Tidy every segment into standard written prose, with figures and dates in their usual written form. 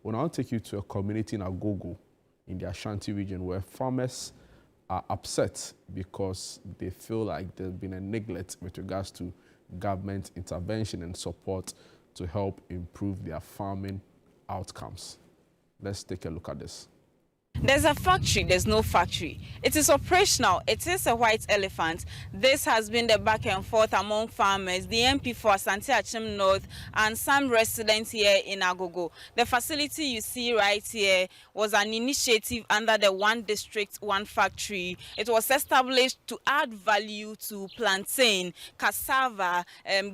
We'll now take you to a community in Agogo in the Asante region where farmers are upset because they feel like there's been a neglect with regards to government intervention and support to help improve their farming outcomes. Let's take a look at this. There's a factory, there's no factory. It is operational, it is a white elephant. This has been the back and forth among farmers, the MP for Asante Akim North, and some residents here in Agogo. The facility you see right here was an initiative under the One District, One Factory. It was established to add value to plantain, cassava,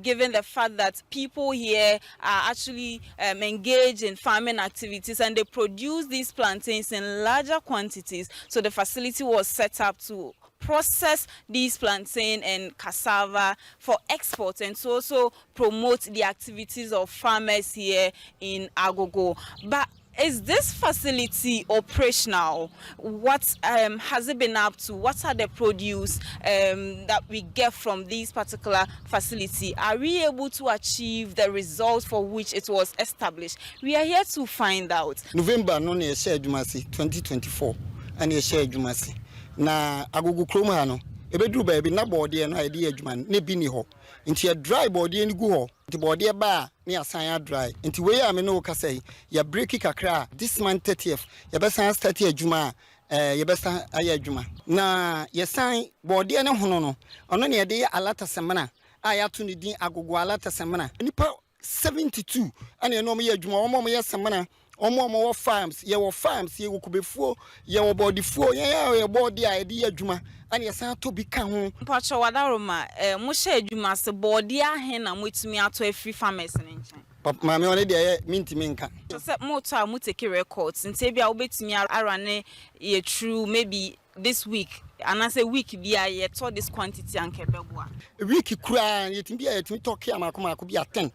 given the fact that people here are actually engaged in farming activities and they produce these plantains in larger quantities, so the facility was set up to process these plantain and cassava for export and to also promote the activities of farmers here in Agogo. But is this facility operational? What has it been up to? What are the produce that we get from this particular facility? Are we able to achieve the results for which it was established? We are here to find out. November no ne share Jumasi 2024 and ye share Jumasi. Na Agogo Kroma no ebedru ba bi na body no idea adwuma ne bi ni ho. Nti ye dry body ni gu ho. Nti body ba ne asan dry. Nti we ya me no ka say ya break kakra this month 30th ye be san start adwuma ye be san aye adwuma. Na ye san body ne ho no ono ne ye de alata semana aya to ni din Agogo alata semana. Nipa 72 and ye no me adwuma omo ye semana omo farms ye wo kubefuo ye wo body fuo ye body a de adwuma and ye san to bi ka ho mpacho wadaroma mo hye adwuma se body ahen na motumi ato afri farmers ne nchen mama one de mintimi nka se moto a muteki records nte bia obetumi arane ye true maybe this week and as a week bia ye to this quantity anke beboa week kura ye timi bia ye timi talk amakoma ko bia 10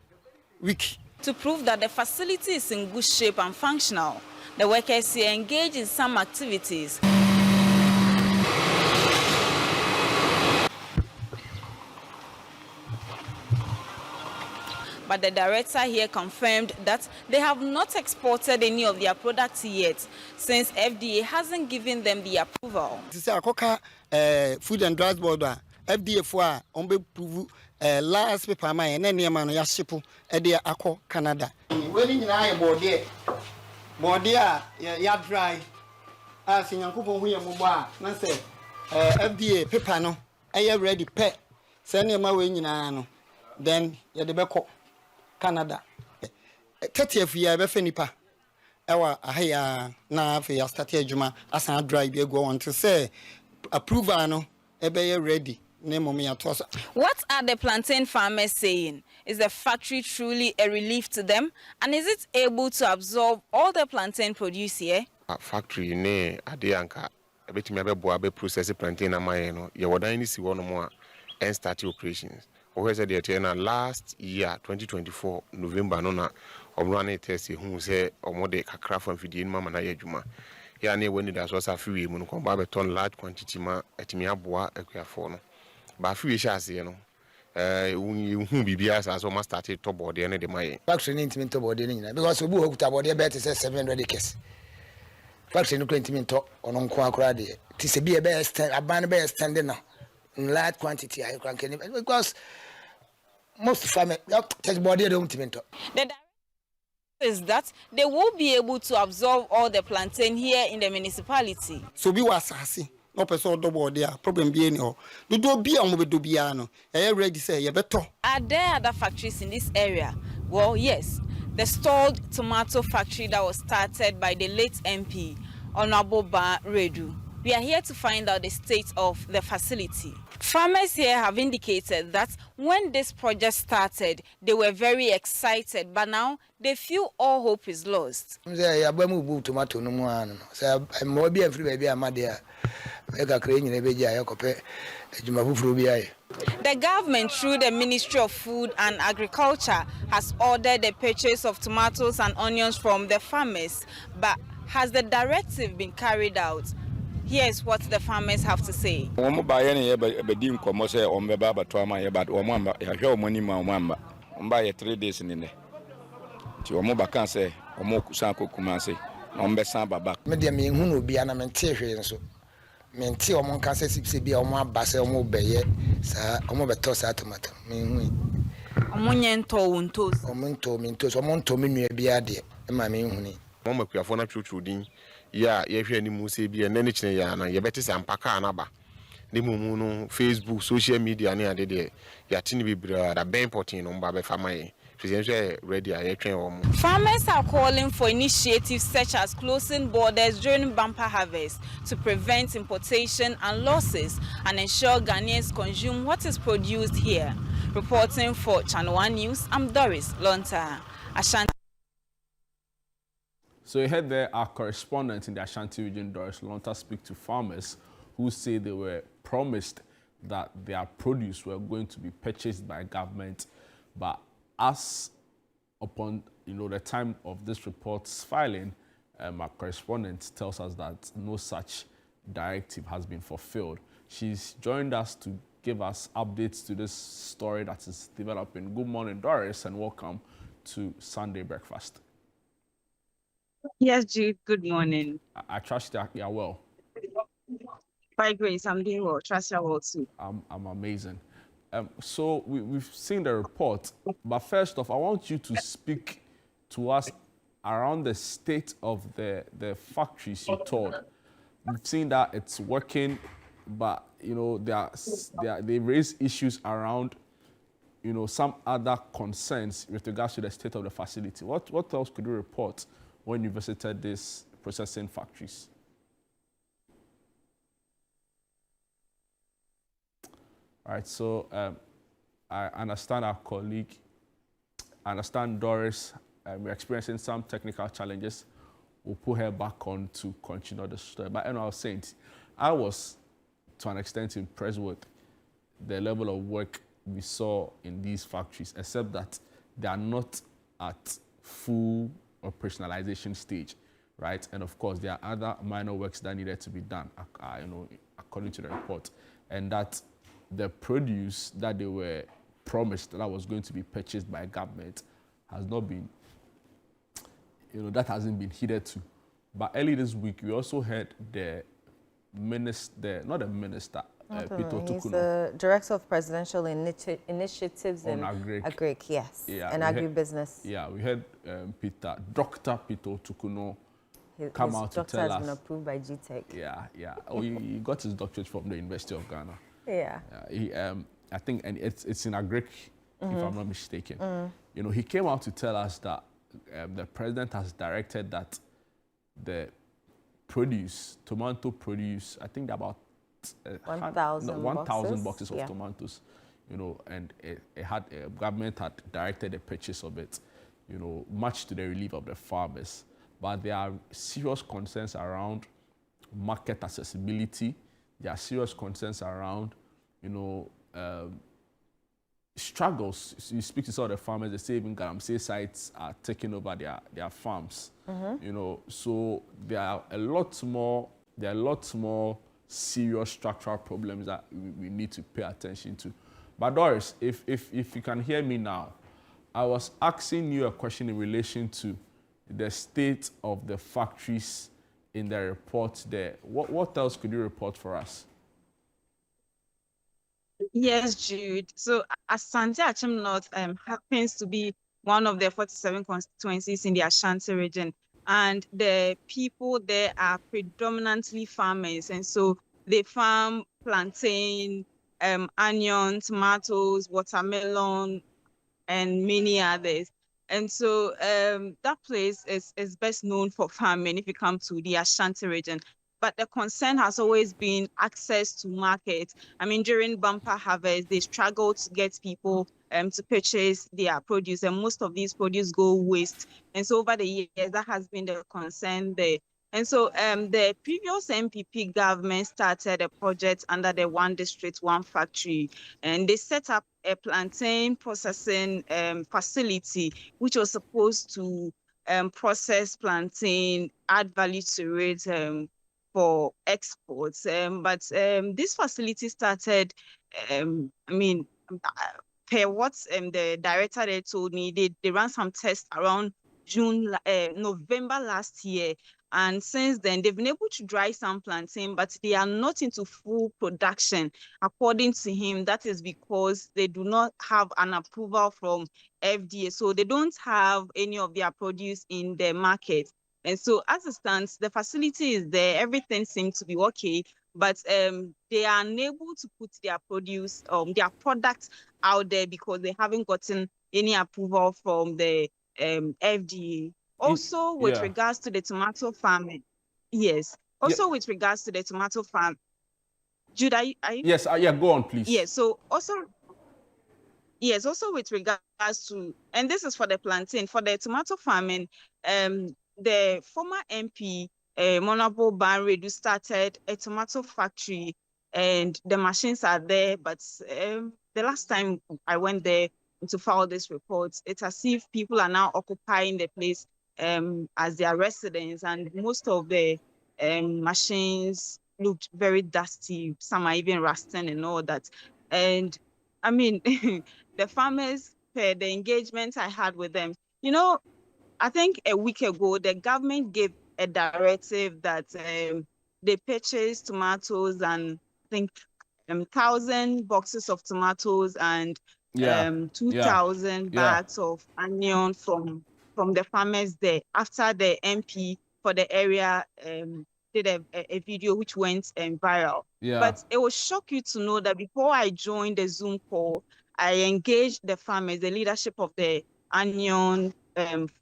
week. To prove that the facility is in good shape and functional, the workers here engage in some activities. But the director here confirmed that they have not exported any of their products yet, since FDA hasn't given them the approval. This is a Food and Drugs Board, FDA for prove last paper my and any man ya shipu edia ako Canada. When in I body ya dry as in Yankupo we mobile na say FDA paper no aye ready pet send your way no then ya de beko Canada 30th year be fenipa ewa ahia na afi ya start adwuma asan dry be go on to say approval no ebe ready. What are the plantain farmers saying? Is the factory truly a relief to them? And is it able to absorb all the plantain produce here? Factory ne adeanka ebetimi abebo abe process plantain na maye no ye wodan ni si wo no mo and start operations. We said the last year 2024 November no na omrane test hu say omode kakra from fidie mama na yadwuma. Ya ne woni da so sa fiwe mu no ko ba beton large quantity ma etimi aboa akuafo no. Ba fiwe sha ase no hu bibia sa so ma start to board ene de maye. Factory ni intimi to board ene nyina because obu hokuta board e bet say 700 acres. Factory no intimi to ono nko akora de ti se bi e be stand aban be stand na in large quantity I can because most farmers take body don't intimi to. The is that they will be able to absorb all the plantain here in the municipality. So be was asasi no person do board there problem be any or do be on do bia no e ready say you better. Are there other factories in this area? Well, yes. The stalled tomato factory that was started by the late MP Honorable Ba Redu. We are here to find out the state of the facility. Farmers here have indicated that when this project started, they were very excited, but now they feel all hope is lost. The government, through the Ministry of Food and Agriculture, has ordered the purchase of tomatoes and onions from the farmers, but has the directive been carried out? Here's what the farmers have to say. But 3 days in there. Omo ba kan say omo kusan ko Kumasi na ombesan baba me de me hu no bia na me nte hwe nso me nte omo nka se bia omo abase omo beye sa omo beto sa tomato me hu Omunye nto wontos. omo nto me nua bia de ma me hu ni mo makuafo na twotwo din ya ye hwe ani mu se bia na ne kyene ya na ye beti se ampaka na ba de mu no Facebook social media ne ade de ya tini bibra da ben portin no mba be fama ye ready a ye twen wo mo. Farmers are calling for initiatives such as closing borders during bumper harvest to prevent importation and losses and ensure Ghanaians consume what is produced here. Reporting for ChannelOne News, I'm Doris Lonta. Asante. So you heard there our correspondent in the Ashanti region, Doris Lonta, speak to farmers who say they were promised that their produce were going to be purchased by government, but as upon the time of this report's filing, our correspondent tells us that no such directive has been fulfilled. She's joined us to give us updates to this story that is developing. Good morning, Doris, and welcome to Sunday Breakfast. Yes, Jude, good morning. I trust that you're well. By grace, I'm doing well. Trust you well too. I'm amazing. So we've seen the report, but first off, I want you to speak to us around the state of the factories you told. We've seen that it's working, but they raise issues around some other concerns with regards to the state of the facility. What else could you report when you visited these processing factories? All right, so I understand our colleague, I understand Doris, we're experiencing some technical challenges. We'll put her back on to continue the story. But I was saying, I was, to an extent, impressed with the level of work we saw in these factories, except that they are not at full operationalization stage, right? And of course, there are other minor works that needed to be done, according to the report, and that the produce that they were promised that was going to be purchased by government has not been, that hasn't been heeded to. But early this week, we also heard the minister, not the minister, Peter He's Tukuno. the Director of Presidential Initiatives in Agric, yes, yeah, and agribusiness. Yeah, we heard Dr. Peter Tukuno come out to tell us. His doctor has been approved by GTech. Yeah. Oh, he got his doctorate from the University of Ghana. Yeah. I think, and it's in Agric, if I'm not mistaken. He came out to tell us that the president has directed that the tomato produce, I think about 1,000 boxes of tomatoes, and government had directed the purchase of it, much to the relief of the farmers. But there are serious concerns around market accessibility. There are serious concerns around, struggles. You speak to some of the farmers, they say even Galamsey sites are taking over their farms. So there are a lot more serious structural problems that we need to pay attention to. But Doris, if you can hear me now, I was asking you a question in relation to the state of the factories in the report there. What else could you report for us? Yes, Jude. So Asante Akim North happens to be one of the 47 constituencies in the Ashanti region. And the people there are predominantly farmers. And so they farm plantain, onion, tomatoes, watermelon, and many others. And so that place is best known for farming if you come to the Ashanti region. But the concern has always been access to market. I mean, during bumper harvest, they struggle to get people to purchase their produce, and most of these produce go waste. And so over the years, that has been the concern there. And so the previous MPP government started a project under the One District, One Factory, and they set up a plantain processing facility, which was supposed to process plantain, add value to it, for exports. But this facility started, per what the director there told me, they ran some tests around November last year. And since then, they've been able to dry some plantain, but they are not into full production. According to him, that is because they do not have an approval from FDA. So they don't have any of their produce in the market. And so as it stands, the facility is there. Everything seems to be okay, but they are unable to put their produce, their products out there because they haven't gotten any approval from the FDA. Also, with regards to the tomato farming, yes. Also, with regards to the tomato farm, Jude, are you? Yes, yeah, go on, please. Yes, so also, yes, also with regards to, and this is for the plantain, for the tomato farming, the former MP, Honorable Banredu, started a tomato factory, and the machines are there, but the last time I went there to file this report, it's as if people are now occupying the place as their residence, and most of the machines looked very dusty. Some are even rusting and all that. And I mean, the farmers, the engagement I had with them, you know, I think a week ago, the government gave a directive that they purchased tomatoes and I think 1,000 boxes of tomatoes and 2,000 bags of onion from the farmers there after the MP for the area did a video which went viral. But it will shock you to know that before I joined the Zoom call, I engaged the farmers, the leadership of the onion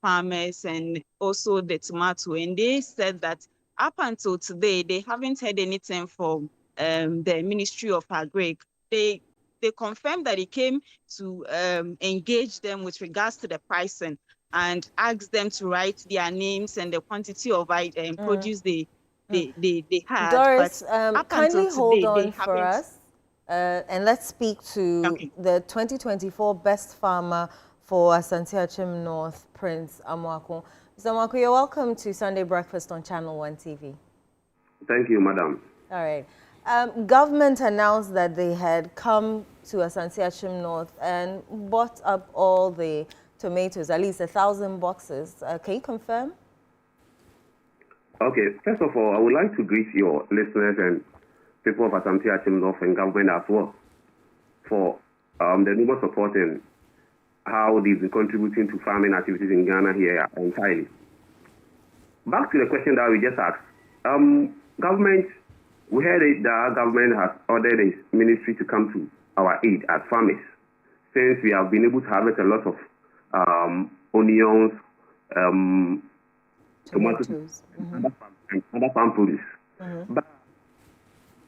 farmers and also the tomato, and they said that up until today, they haven't heard anything from the Ministry of Agric. They confirmed that it came to engage them with regards to the pricing and ask them to write their names and the quantity of produce they had. Doris, but kindly hold on for haven't. us and let's speak to the 2024 Best Farmer for Asante Akim North, Prince Amwako. Mr. Amwako, you're welcome to Sunday Breakfast on ChannelOne TV. Thank you, madam. All right. Government announced that they had come to Asante Akim North and bought up all the tomatoes, at least 1,000 boxes. Can you confirm? Okay, first of all, I would like to greet your listeners and people of Asante Akim North and government as well for the numerous support and how they've been contributing to farming activities in Ghana here entirely. Back to the question that we just asked. Government, we heard it that our government has ordered its ministry to come to our aid as farmers, since we have been able to harvest a lot of onions, tomatoes, and other farm produce. But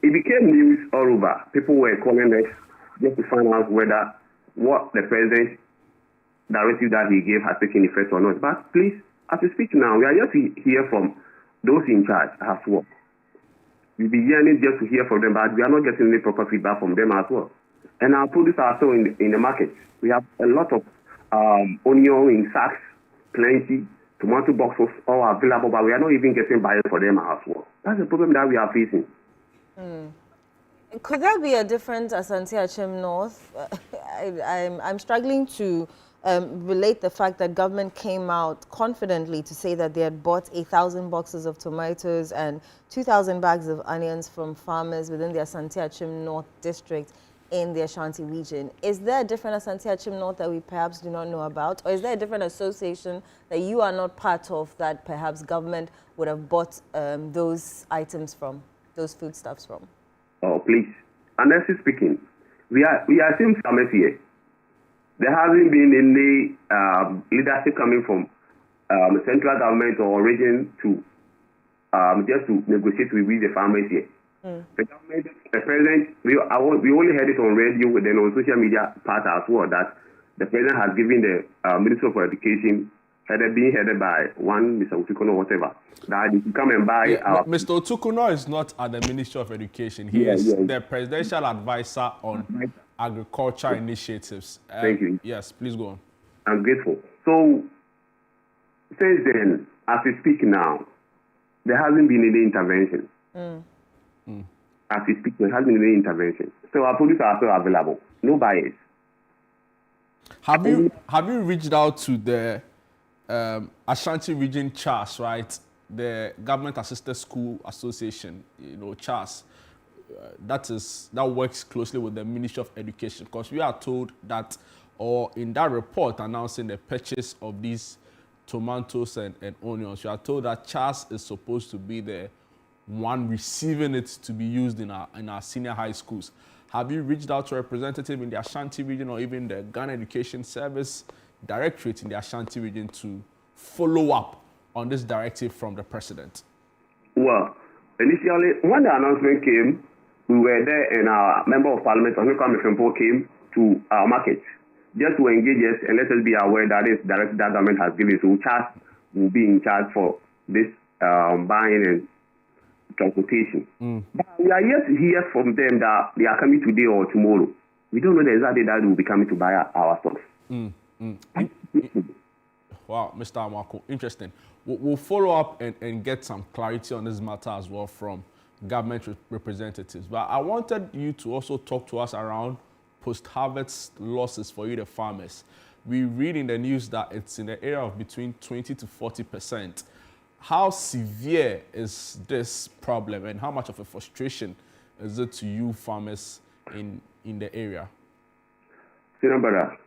it became news all over. People were calling us just to find out whether what the president directive that he gave has taken effect or not. But please, as we speak now, we are yet to hear from those in charge as well. We'll be yearning just to hear from them, but we are not getting any proper feedback from them as well. And our produce are still in the market. We have a lot of onion in sacks, plenty, tomato boxes all available, but we are not even getting buyers for them as well. That's the problem that we are facing. Could there be a different Asante Akim North? I'm struggling to relate the fact that government came out confidently to say that they had bought 1,000 boxes of tomatoes and 2,000 bags of onions from farmers within the Asante Akim North district in the Ashanti region. Is there a different Asante Akim North that we perhaps do not know about? Or is there a different association that you are not part of that perhaps government would have bought those items from, those foodstuffs from? Oh, please. Honestly speaking, we are seeing farmers here. There hasn't been any leadership coming from the central government or region to just to negotiate with the farmers here. The government, the president, we only heard it on radio and then on social media part as well that the president has given the Minister for Education, being headed by one Mr. Otukono or whatever, that he can come and buy. Mr. Otukono is not at the Ministry of Education. He is the presidential advisor on agriculture initiatives. Thank you. Yes, please go on. I'm grateful. So, since then, as we speak now, there hasn't been any intervention. As we speak, there hasn't been any intervention. So our products are still available. No buyers. Have you reached out to the Ashanti Region CHAS, right? The Government Assisted School Association, CHAS, that works closely with the Ministry of Education, because we are told that, or in that report announcing the purchase of these tomatoes and onions, we are told that CHAS is supposed to be the one receiving it to be used in our senior high schools. Have you reached out to a representative in the Ashanti region or even the Ghana Education Service Directorate in the Ashanti region to follow up on this directive from the president? Well, initially, when the announcement came, we were there and our member of parliament, Akim, came to our market just to engage us and let us be aware that this directive that government has given. So CHAS will be in charge for this buying and transportation. But we are yet to hear from them that they are coming today or tomorrow. We don't know the exact day that they will be coming to buy our stocks. Wow, Mr. Amako, interesting. We'll follow up and get some clarity on this matter as well from government representatives. But I wanted you to also talk to us around post-harvest losses for you, the farmers. We read in the news that it's in the area of between 20 to 40%. How severe is this problem and how much of a frustration is it to you farmers in the area? Senior brother,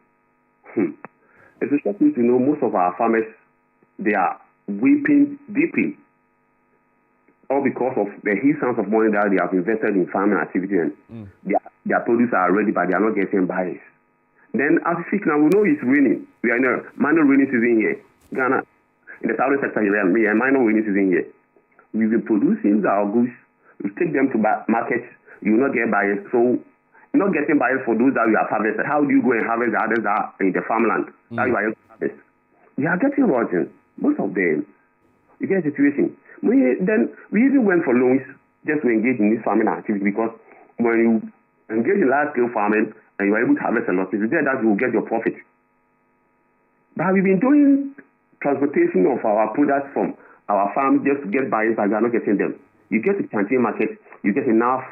it's a shock to know most of our farmers, they are weeping deeply, all because of the huge sums of money that they have invested in farming activity and their produce are ready, but they are not getting buyers. Then as we speak now, we know it's raining. We are in a minor rainy season here. Ghana, in the southern sector here, we are minor rainy season here. We've been producing our goods, we take them to markets, you will not get buyers. So not getting buyers for those that you have harvested. How do you go and harvest the others that are in the farmland that you are able to harvest? We are getting rotten, most of them. You get a situation. We even went for loans just to engage in this farming activity, because when you engage in large-scale farming and you are able to harvest a lot, it's there that you will get your profit. But we've been doing transportation of our products from our farm just to get buyers, but we are not getting them. You get to canteen market, you get enough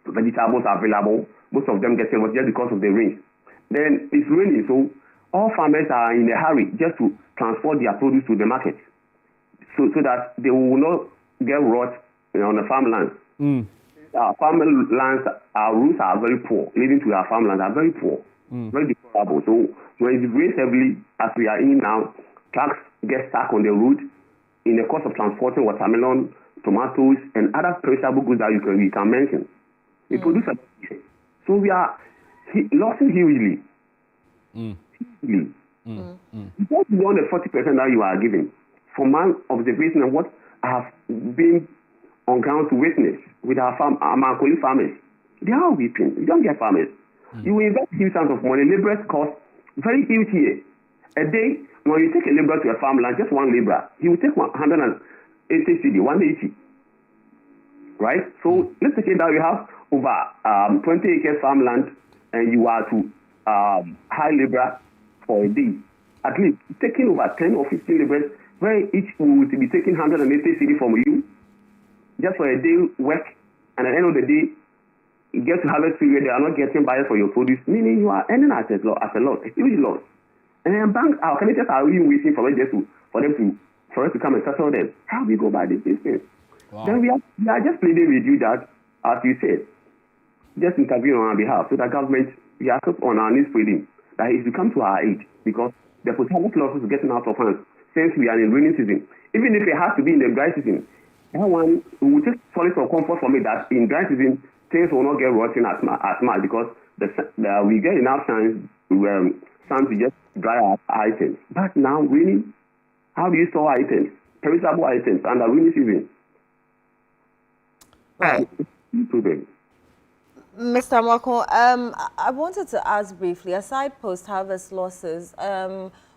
vegetables available, most of them getting just because of the rain. Then it's raining, so all farmers are in a hurry just to transport their produce to the market, so that they will not get rot on the farmland. Our farmlands, our roads are very poor, leading to our farmlands are very poor, very deplorable. So when it rains heavily, as we are in now, trucks get stuck on the road in the cost of transporting watermelon, tomatoes, and other perishable goods that we can mention. We produce a so we are losing hugely. Just beyond the 40% that you are giving. From my observation and what I have been on ground to witness with our colleague farmers, they are weeping. You don't get farmers. You invest huge sums of money. Laborers cost very huge here. A day, when you take a laborer to a farmland, just one laborer, he will take 180 CD, 180. Right? So let's take it that you have over 20 acres farmland and you are to hire laborer for a day. At least taking over 10 or 15 laborers, where each will be taking 180 CD from you just for a day work, and at the end of the day, you get to harvest period, they are not getting buyers for your produce, meaning you are earning as a loss, a huge loss. And then banks, our creditors are really waiting for us to come and settle them. How do we go by this business? Wow. Then we are just pleading with you that, as you said, just intervene on our behalf, so that government, we are on our knees pleading that it will come to our aid, because the potential losses are getting out of hand since we are in rainy season. Even if it has to be in the dry season, that one we will take solid comfort from it that in dry season things will not get rotten as much, because we get enough sun to just dry our items. But now raining, how do you store items, perishable items under rainy season? Right. Mr. Amako, I wanted to ask briefly, aside post-harvest losses,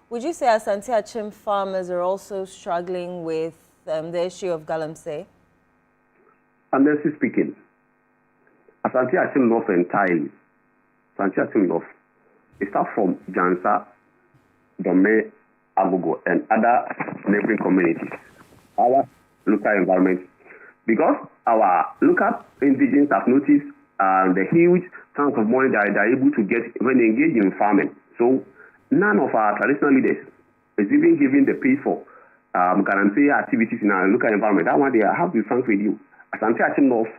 would you say Asante Akim farmers are also struggling with the issue of galamsey? Honestly speaking, Asante Akim North entirely, Asante Akim North, it starts from Jansa, Dome, Agogo, and other neighboring communities, our local environment, because our local indigenous have noticed the huge sums of money that they are able to get when they engage in farming. So none of our traditional leaders It's even giving the pay for guarantee activities in our local environment. That one, they have to be frank with you. Asante Akim North,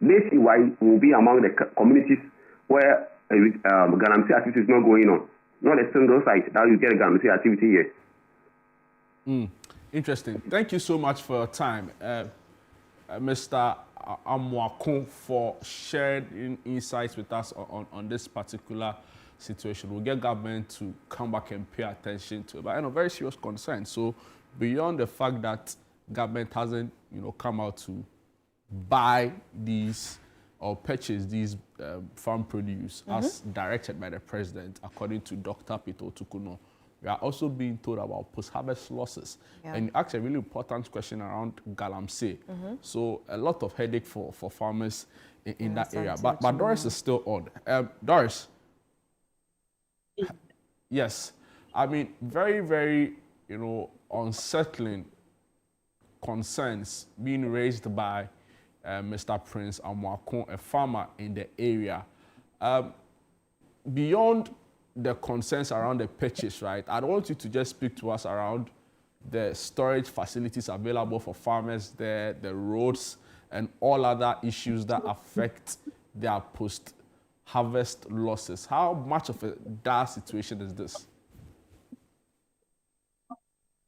nationwide, will be among the communities where guarantee activity is not going on. Not a single site that you get a guarantee activity here. Interesting. Thank you so much for your time, Mr. Amwakun, for sharing insights with us on this particular situation. We'll get government to come back and pay attention to it. But very serious concern. So beyond the fact that government hasn't, come out to buy these or purchase these farm produce as directed by the president, according to Dr. Peter Tukuno, we are also being told about post-harvest losses. Yeah. And you asked a really important question around galamsey. So a lot of headache for farmers in that area. But Doris is still on. Doris. Yes. I mean, very, very, unsettling concerns being raised by Mr. Prince Amwakun, a farmer in the area. Beyond the concerns around the purchase, right, I'd want you to just speak to us around the storage facilities available for farmers there, the roads, and all other issues that affect their post-harvest losses. How much of a dire situation is this?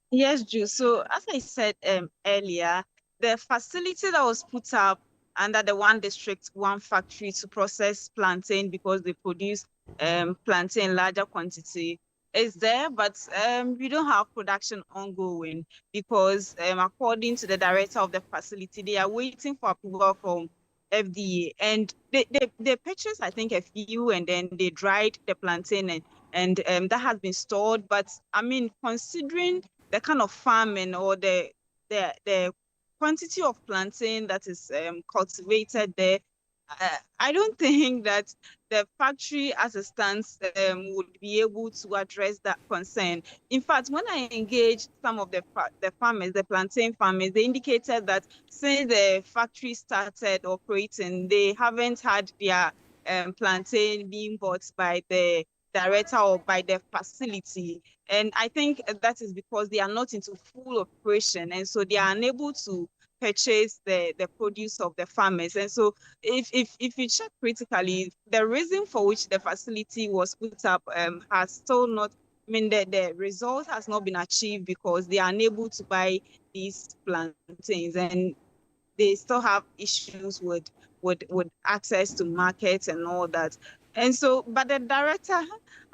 Yes, Drew. So as I said earlier, the facility that was put up under the one district, one factory to process plantain because they produce plantain in larger quantity is there, but we don't have production ongoing because according to the director of the facility, they are waiting for approval from FDA, and they purchased, I think, a few, and then they dried the plantain, and that has been stored. But I mean, considering the kind of farming or the quantity of plantain that is cultivated there, I don't think that the factory as it stands would be able to address that concern. In fact, when I engaged some of the farmers, the plantain farmers, they indicated that since the factory started operating, they haven't had their plantain being bought by the director or by the facility. And I think that is because they are not into full operation, and so they are unable to purchase the produce of the farmers. And so if you check critically, the reason for which the facility was put up has still not, I mean, the result has not been achieved because they are unable to buy these plantains, and they still have issues with access to markets and all that. And so, but the director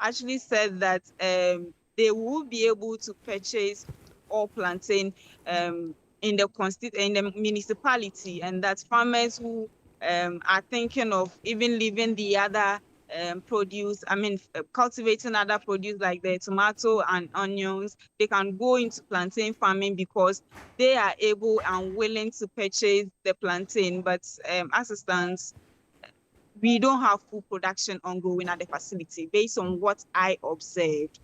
actually said that they will be able to purchase all plantain in the municipality, and that farmers who are thinking of even leaving the other produce, I mean, cultivating other produce like the tomato and onions, they can go into plantain farming because they are able and willing to purchase the plantain. But as it stands, we don't have full production ongoing at the facility based on what I observed.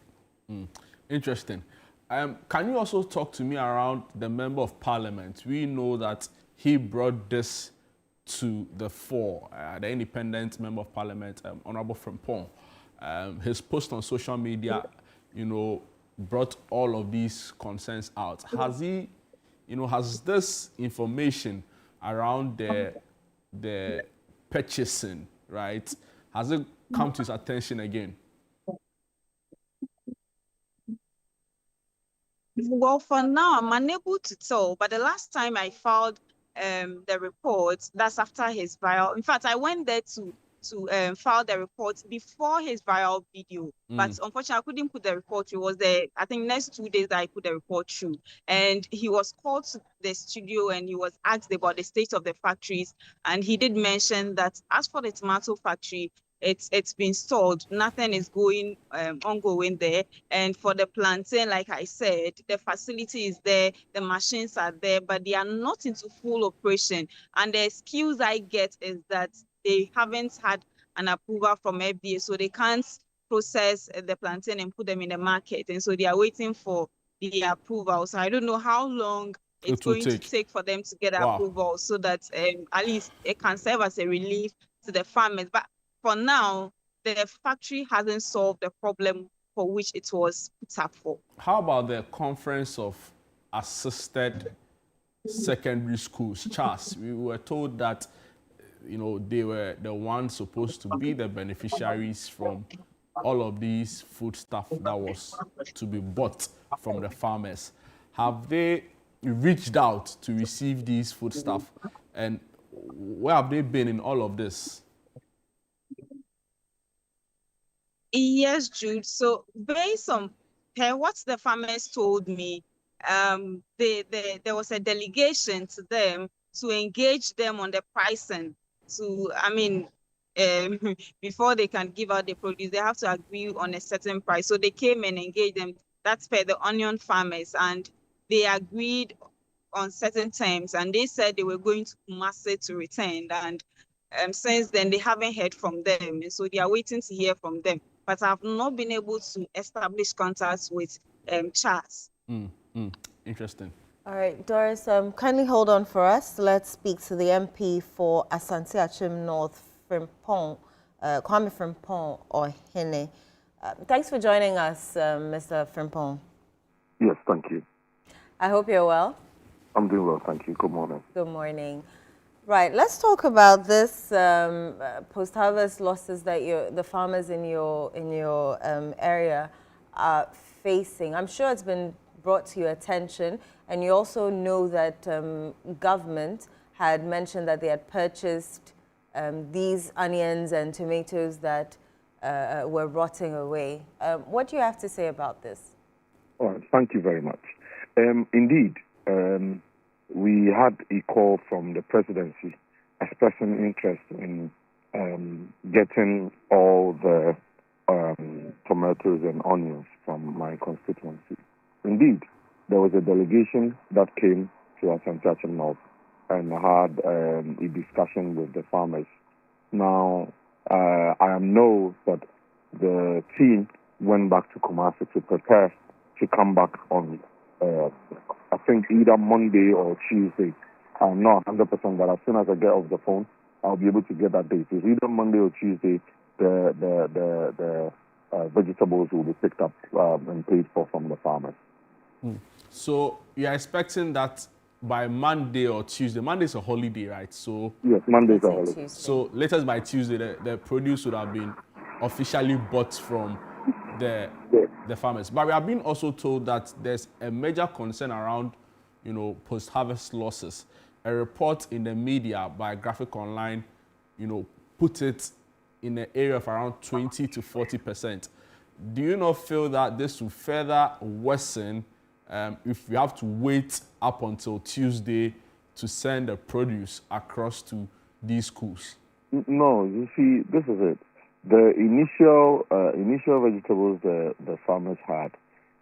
Interesting. Can you also talk to me around the Member of Parliament? We know that he brought this to the fore, the independent Member of Parliament, Honorable Frimpong. His post on social media, brought all of these concerns out. Has he, has this information around the purchasing, right, has it come to his attention again? Well, for now, I'm unable to tell, but the last time I filed the report, that's after his viral. In fact, I went there to file the report before his viral video, but unfortunately, I couldn't put the report. It was I think next 2 days that I put the report through, and he was called to the studio and he was asked about the state of the factories, and he did mention that as for the tomato factory, it's been stalled. Nothing is ongoing there. And for the plantain, like I said, the facility is there, the machines are there, but they are not into full operation. And the excuse I get is that they haven't had an approval from FDA, so they can't process the plantain and put them in the market. And so they are waiting for the approval. So I don't know how long it's going to take for them to get approval, so that at least it can serve as a relief to the farmers. But for now, the factory hasn't solved the problem for which it was put up for. How about the Conference of Assisted Secondary Schools, CHAS? We were told that, they were the ones supposed to be the beneficiaries from all of these food stuff that was to be bought from the farmers. Have they reached out to receive these food stuff? And where have they been in all of this? Yes, Jude. So based on what the farmers told me, there was a delegation to them to engage them on the pricing. Before they can give out the produce, they have to agree on a certain price. So they came and engaged them. That's per the onion farmers, and they agreed on certain terms, and they said they were going to Kumasi to return. And since then, they haven't heard from them, and so they are waiting to hear from them. But I've not been able to establish contacts with CHAS. Interesting. All right, Doris, kindly hold on for us. Let's speak to the MP for Asante Achim North, Frimpong, Kwame Frimpong or Hene. Thanks for joining us, Mr. Frimpong. Yes, thank you. I hope you're well. I'm doing well, thank you. Good morning. Good morning. Right, let's talk about this post-harvest losses that the farmers in your area are facing. I'm sure it's been brought to your attention, and you also know that government had mentioned that they had purchased these onions and tomatoes that were rotting away. What do you have to say about this? All right, thank you very much. Indeed, we had a call from the presidency expressing interest in getting all the tomatoes and onions from my constituency. Indeed, there was a delegation that came to Asante Achim North and had a discussion with the farmers. Now, I know that the team went back to Kumasi to prepare to come back on I think either Monday or Tuesday. I'm not 100%, but as soon as I get off the phone, I'll be able to get that date. It's either Monday or Tuesday. The vegetables will be picked up and paid for from the farmers. So you're expecting that by Monday or Tuesday? Monday's a holiday, right? So yes, Monday's a holiday. Tuesday. So latest by Tuesday, the produce would have been officially bought from the farmers. But we have been also told that there's a major concern around, post-harvest losses. A report in the media by Graphic Online, put it in the area of around 20 to 40%. Do you not feel that this will further worsen if we have to wait up until Tuesday to send the produce across to these schools? No, you see, this is it. The initial vegetables the farmers had,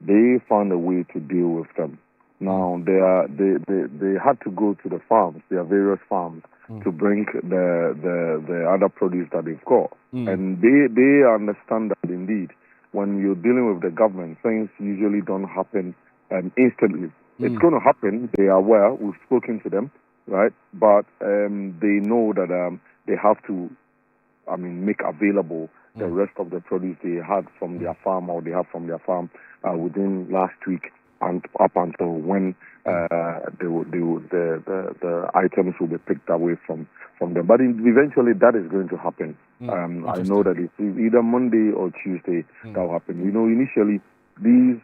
they found a way to deal with them. Now they had to go to the farms, their various farms, to bring the other produce that they've got, and they understand that indeed when you're dealing with the government, things usually don't happen instantly. It's going to happen. They are aware. We've spoken to them, right? But they know that they have to, make available the rest of the produce they had from their farm or they have from their farm within last week and up until when the items will be picked away from them. But eventually that is going to happen. I know that it's either Monday or Tuesday that will happen. Initially these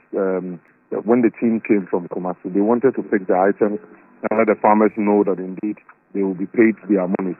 when the team came from Kumasi, they wanted to pick the items and let the farmers know that indeed they will be paid their money.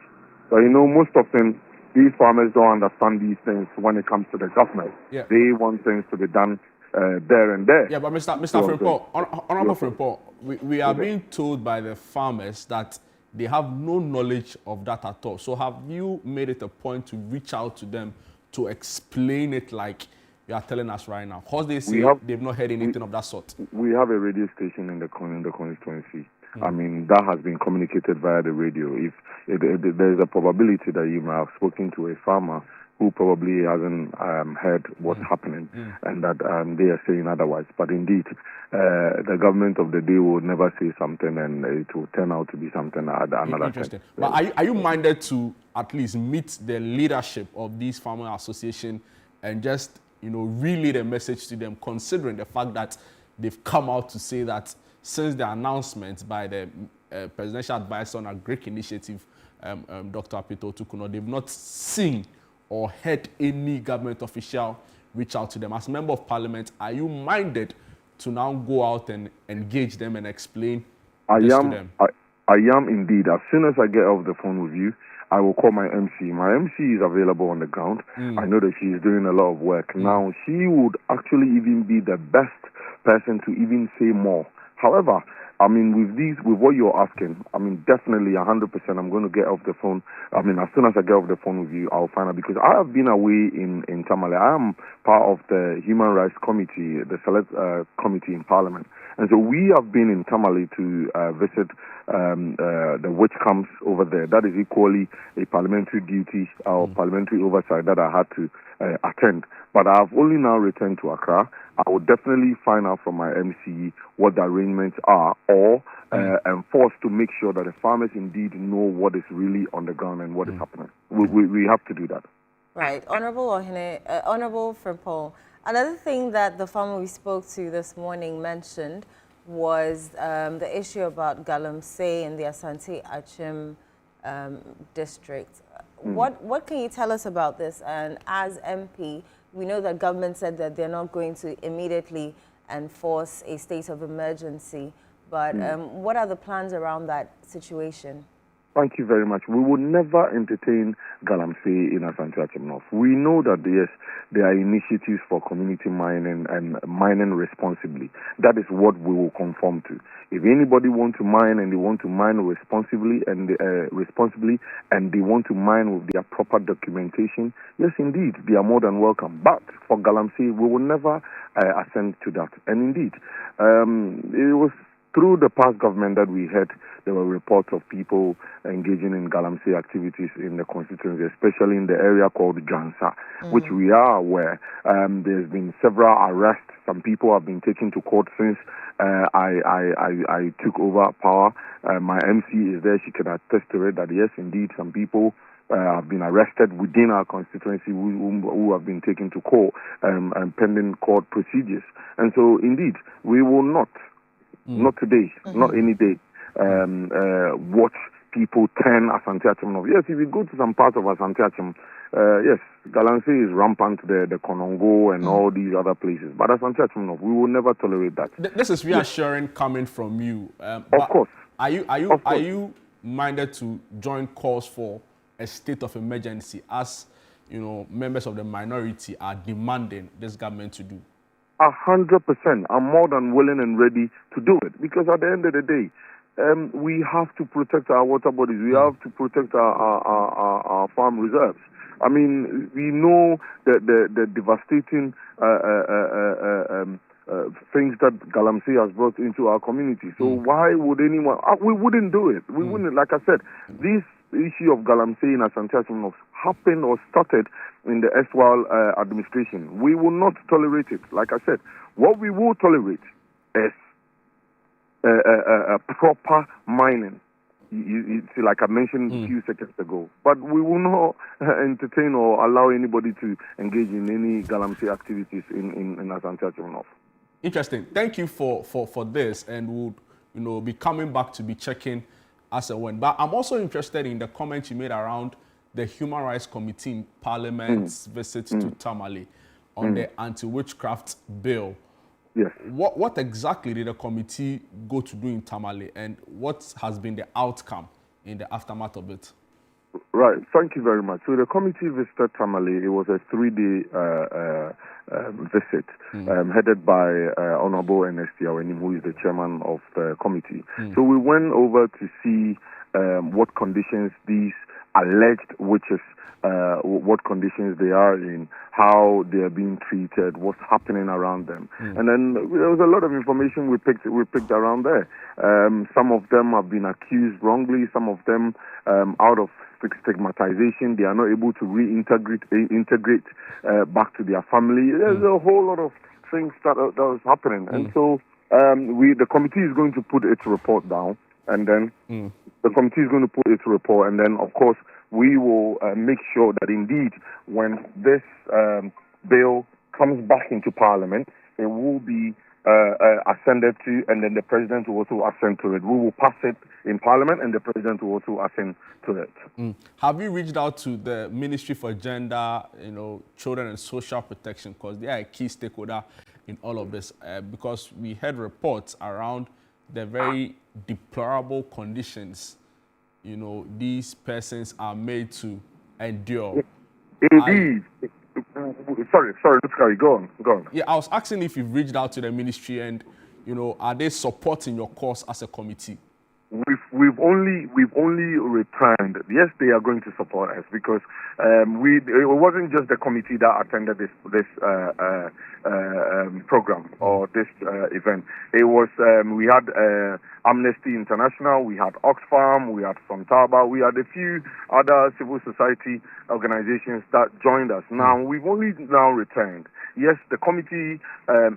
But most often these farmers don't understand these things when it comes to the government. Yeah. They want things to be done there and there. Yeah, but Mr. Frimpong, Honorable Frimpong, we are being told by the farmers that they have no knowledge of that at all. So have you made it a point to reach out to them to explain it like you are telling us right now? Because they say they've not heard anything of that sort. We have a radio station in the constituency. That has been communicated via the radio. If there is a probability that you may have spoken to a farmer who probably hasn't heard what's happening and that they are saying otherwise. But indeed, the government of the day will never say something and it will turn out to be something another. Interesting. But are you minded to at least meet the leadership of these farmer association and just relay the message to them, considering the fact that they've come out to say that since the announcement by the presidential advisor on a Greek initiative, Dr. Apito Tukuno, they've not seen or heard any government official reach out to them. As member of parliament, are you minded to now go out and engage them and explain to them? I am indeed. As soon as I get off the phone with you, I will call my MC. My MC is available on the ground. I know that she is doing a lot of work. Now, she would actually even be the best person to even say more. However, I mean, with what you're asking, I mean, definitely 100%, I'm going to get off the phone. I mean, as soon as I get off the phone with you, I'll find out, because I have been away in Tamale. I am part of the Human Rights Committee, the Select Committee in Parliament. And so we have been in Tamale to visit the witch camps over there. That is equally a parliamentary duty or parliamentary oversight that I had to attend. But I've only now returned to Accra. I will definitely find out from my MC what the arrangements are, or enforce to make sure that the farmers indeed know what is really on the ground and what is happening. We have to do that. Right. Honorable Ohene, Honorable Frimpong, another thing that the farmer we spoke to this morning mentioned was the issue about Galamsey and the Asante Akim district. What can you tell us about this? And as MP, we know that government said that they're not going to immediately enforce a state of emergency, but what are the plans around that situation? Thank you very much. We would never entertain Galamsey in Asante Akim North. We know that, yes, there are initiatives for community mining and mining responsibly. That is what we will conform to. If anybody wants to mine and they want to mine responsibly and they want to mine with their proper documentation, yes, indeed, they are more than welcome. But for Galamsey, we will never assent to that. And indeed, it was through the past government that we had, there were reports of people engaging in Galamsey activities in the constituency, especially in the area called Jansa, which we are aware. There's been several arrests. Some people have been taken to court since I took over power. My MC is there. She can attest to it that, yes, indeed, some people have been arrested within our constituency who have been taken to court and pending court procedures. And so, indeed, we will not today, not any day, watch people turn Asante Akim North. Yes, if you go to some parts of Asante Akim, yes, Galamsey is rampant there, the Konongo and all these other places. But Asante Akim North, we will never tolerate that. This is reassuring coming from you. Of course. Are you minded to join calls for a state of emergency, as members of the minority are demanding this government to do? 100%. I'm more than willing and ready to do it, because at the end of the day, we have to protect our water bodies. We have to protect our farm reserves. I mean, we know the devastating things that Galamsey has brought into our community. So why would anyone? We wouldn't do it. We wouldn't. Like I said, this issue of Galamsey in Asante Akim North happened or started in the erstwhile administration. We will not tolerate it. Like I said, what we will tolerate is proper mining. You see, like I mentioned a few seconds ago. But we will not entertain or allow anybody to engage in any Galamsey activities in Asante Akim North. Interesting. Thank you for this, and we'll be coming back to be checking as and when. But I'm also interested in the comment you made around the Human Rights Committee in Parliament's visit to Tamale on the anti-witchcraft bill. Yes. What exactly did the committee go to do in Tamale, and what has been the outcome in the aftermath of it? Right. Thank you very much. So the committee visited Tamale. It was a 3-day visit headed by Honorable Ernesti Awenim, who is the chairman of the committee. So we went over to see what conditions these alleged witches, what conditions they are in, how they are being treated, what's happening around them. And then there was a lot of information we picked around there. Some of them have been accused wrongly, some of them out of stigmatization, they are not able to integrate back to their family. There's a whole lot of things that was happening. And so the committee is going to put its report down, and then the committee is going to put its report, and then, of course, we will make sure that indeed when this bill comes back into Parliament, it will be ascended to, and then the President will also assent to it. We will pass it in Parliament, and the President will also assent to it. Have you reached out to the Ministry for Gender, Children and Social Protection, because they are a key stakeholder in all of this? Because we heard reports around the very deplorable conditions, these persons are made to endure. Indeed. Sorry, let's carry. Go on. Yeah, I was asking if you've reached out to the ministry and, are they supporting your cause as a committee? We've only returned. Yes, they are going to support us because it wasn't just the committee that attended this program or this event. It was we had Amnesty International, we had Oxfam, we had Sontaba, we had a few other civil society organizations that joined us. Now we've only now returned. Yes, the committee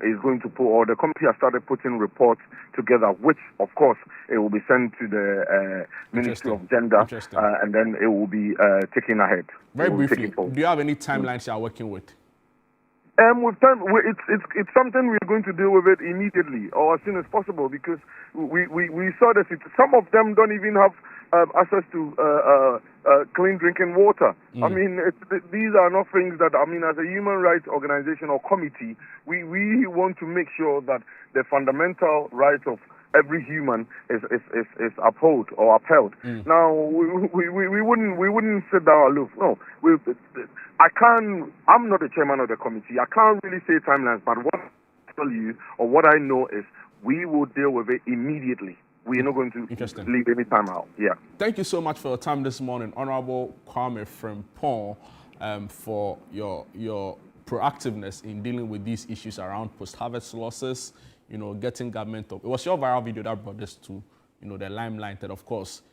is going to the committee has started putting reports together, which of course it will be sent to the Ministry of Gender, and then it will be taken ahead. Very briefly, do you have any timelines you are working with? It's something we're going to deal with it immediately or as soon as possible because we saw that some of them don't even have access to clean drinking water. I mean, these are not things that, as a human rights organization or committee, we want to make sure that the fundamental rights of every human is upheld. Now, we wouldn't sit down aloof. No, I'm not the chairman of the committee. I can't really say timelines, but what I tell you or what I know is we will deal with it immediately. We are not going to leave any time out. Yeah. Thank you so much for your time this morning, Honorable Kwame Frimpong, for your proactiveness in dealing with these issues around post-harvest losses, getting government up. It was your viral video that brought this to, the limelight, and of course,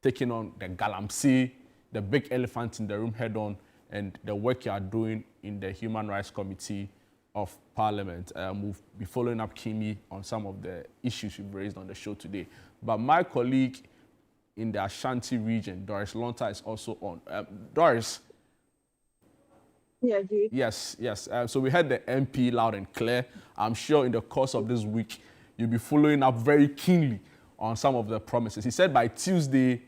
taking on the galamsey, the big elephant in the room head on, and the work you are doing in the Human Rights Committee of Parliament. We'll be following up Kimi on some of the issues we've raised on the show today. But my colleague in the Ashanti region, Doris Lonta, is also on. Doris. Yeah, dude. Yes. So we heard the MP loud and clear. I'm sure in the course of this week, you'll be following up very keenly on some of the promises. He said by Tuesday,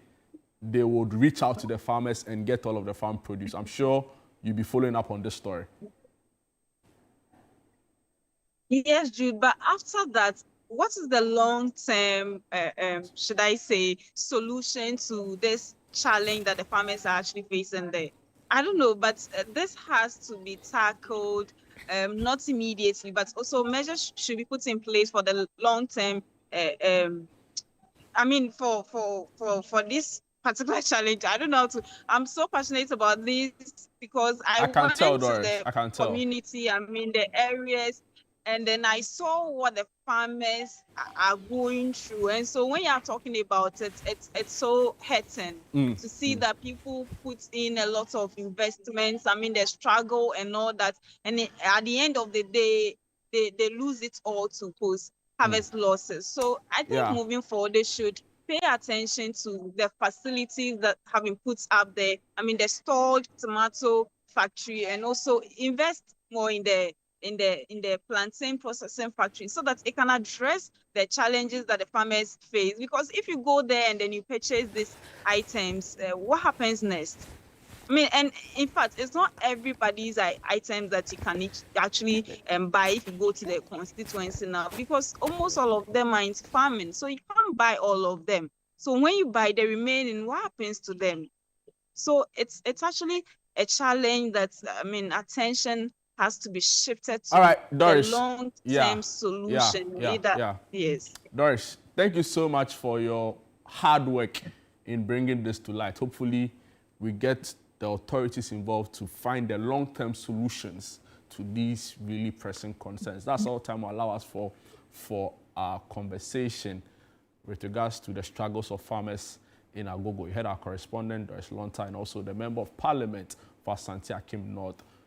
they would reach out to the farmers and get all of the farm produce. I'm sure you'll be following up on this story. Yes, Jude, but after that, what is the long-term, should I say, solution to this challenge that the farmers are actually facing there? I don't know, but this has to be tackled, not immediately, but also measures should be put in place for the long-term, for this particular challenge. I don't know how to, I'm so passionate about this because I can tell, Doris. the I can tell. community, the areas, and then I saw what the farmers are going through. And so when you're talking about it, it's so hurting to see that people put in a lot of investments, the struggle and all that. And at the end of the day, they lose it all to post-harvest losses. So I think moving forward, they should pay attention to the facilities that have been put up there. The stored tomato factory, and also invest more in the plantain processing factory so that it can address the challenges that the farmers face. Because if you go there and then you purchase these items, what happens next? And in fact, it's not everybody's items that you can actually buy if you go to the constituency now, because almost all of them are in farming, so you can't buy all of them. So when you buy the remaining, what happens to them? So it's actually a challenge that attention has to be shifted to. All right, Doris. The long-term solution. Yes. Doris, thank you so much for your hard work in bringing this to light. Hopefully, we get the authorities involved to find the long-term solutions to these really pressing concerns. That's all time will allow us for our conversation with regards to the struggles of farmers in Agogo. You heard our correspondent, Doris Lonta, and also the Member of Parliament for Asante Akim North,